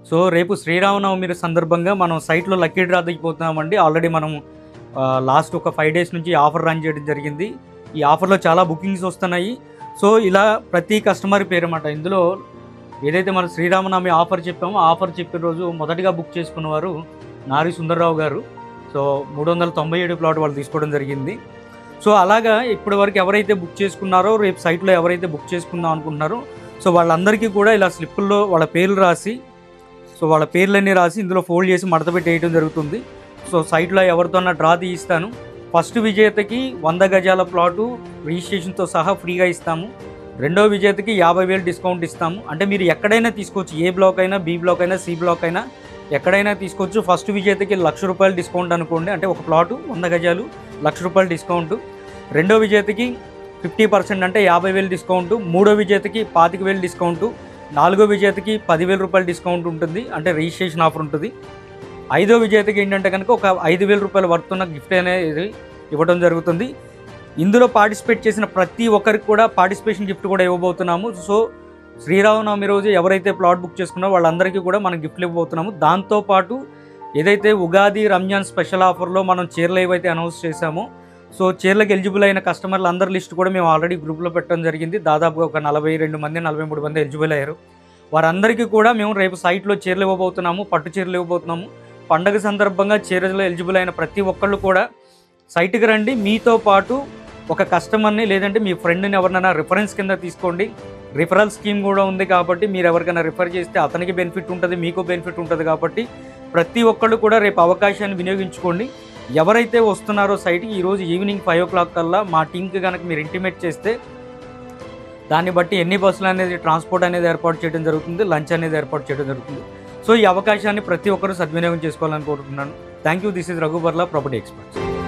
So రేపు శ్రీరామనవమి సందర్భంగా మనం సైట్లో లక్కీ డ్రా దిగిపోతున్నామండి. ఆల్రెడీ మనం లాస్ట్ ఒక 5 డేస్ నుంచి ఆఫర్ రన్ చేయడం జరిగింది. ఈ ఆఫర్లో చాలా బుకింగ్స్ వస్తున్నాయి. సో ఇలా ప్రతి కస్టమర్ పేరు అన్నమాట. ఇందులో ఏదైతే మనం శ్రీరామనవమి ఆఫర్ చెప్పామో ఆఫర్ చెప్పిన రోజు మొదటిగా బుక్ చేసుకున్నవారు నారి సుందర్రావు గారు. సో 397 ప్లాట్ వాళ్ళు తీసుకోవడం జరిగింది. సో అలాగా ఇప్పటి వరకు ఎవరైతే బుక్ చేసుకున్నారో రేపు సైట్లో ఎవరైతే బుక్ చేసుకుందాం అనుకుంటున్నారో సో వాళ్ళందరికీ కూడా ఇలా స్లిప్పుల్లో వాళ్ళ పేర్లు రాసి సో వాళ్ళ పేర్లన్నీ రాసి ఇందులో ఫోల్డ్ చేసి మడతపెట్టి వేయడం జరుగుతుంది. సో సైట్లో ఎవరితోన్నా డ్రా తీయిస్తాను. ఫస్ట్ విజేతకి 100 గజాల ప్లాటు రిజిస్ట్రేషన్తో సహా ఫ్రీగా ఇస్తాము. రెండో విజేతకి 50,000 డిస్కౌంట్ ఇస్తాము. అంటే మీరు ఎక్కడైనా తీసుకోవచ్చు, ఏ బ్లాక్ అయినా, బి బ్లాక్ అయినా, సి బ్లాక్ అయినా ఎక్కడైనా తీసుకోవచ్చు. ఫస్ట్ విజేతకి ₹1,00,000 డిస్కౌంట్ అనుకోండి, అంటే ఒక ప్లాటు 100 గజాలు ₹1,00,000 డిస్కౌంట్. రెండో విజేతకి 50% అంటే 50,000 డిస్కౌంట్. మూడో విజేతకి 25,000 డిస్కౌంట్. నాలుగో విజేతకి ₹10,000 డిస్కౌంట్ ఉంటుంది, అంటే రిజిస్ట్రేషన్ ఆఫర్ ఉంటుంది. ఐదో విజేతకి ఏంటంటే కనుక ఒక ₹5,000 వర్త్ ఉన్న గిఫ్ట్ అనేది ఇవ్వడం జరుగుతుంది. ఇందులో పార్టిసిపేట్ చేసిన ప్రతి ఒక్కరికి కూడా పార్టిసిపేషన్ గిఫ్ట్ కూడా ఇవ్వబోతున్నాము. సో శ్రీరామనవమి రోజు ఎవరైతే ప్లాట్ బుక్ చేసుకున్నారో వాళ్ళందరికీ కూడా మనం గిఫ్ట్లు ఇవ్వబోతున్నాము. దాంతోపాటు ఏదైతే ఉగాది రంజాన్ స్పెషల్ ఆఫర్లో మనం చీరలు ఏవైతే అనౌన్స్ చేశామో సో చీరలకు ఎలిజిబుల్ అయిన కస్టమర్లు అందరి లిస్ట్ కూడా మేము ఆల్రెడీ గ్రూప్లో పెట్టడం జరిగింది. దాదాపుగా ఒక 42 మంది 43 మంది ఎలిజిబుల్ అయ్యారు. వారందరికీ కూడా మేము రేపు సైట్లో చీరలు ఇవ్వబోతున్నాము, పట్టు చీరలు ఇవ్వబోతున్నాము. పండగ సందర్భంగా చీరలో ఎలిజిబుల్ అయిన ప్రతి ఒక్కళ్ళు కూడా సైట్కి రండి. మీతో పాటు ఒక కస్టమర్ని లేదంటే మీ ఫ్రెండ్ని ఎవరినైనా రిఫరెన్స్ కింద తీసుకోండి. రిఫరల్ స్కీమ్ కూడా ఉంది కాబట్టి మీరు ఎవరికైనా రిఫర్ చేస్తే అతనికి బెనిఫిట్ ఉంటుంది, మీకు బెనిఫిట్ ఉంటుంది. కాబట్టి ప్రతి ఒక్కళ్ళు కూడా రేపు అవకాశాన్ని వినియోగించుకోండి. ఎవరైతే వస్తున్నారో సైట్కి ఈరోజు ఈవినింగ్ 5 o'clock కల్లా మా టీంకి కనుక మీరు ఇంటిమేట్ చేస్తే దాన్ని బట్టి ఎన్ని బస్సులు అనేది ట్రాన్స్పోర్ట్ అనేది ఏర్పాటు చేయడం జరుగుతుంది, లంచ్ అనేది ఏర్పాటు చేయడం జరుగుతుంది. సో ఈ అవకాశాన్ని ప్రతి ఒక్కరూ సద్వినియోగం చేసుకోవాలని కోరుకుంటున్నాను. Thank you. This is Raghu Barla, property experts.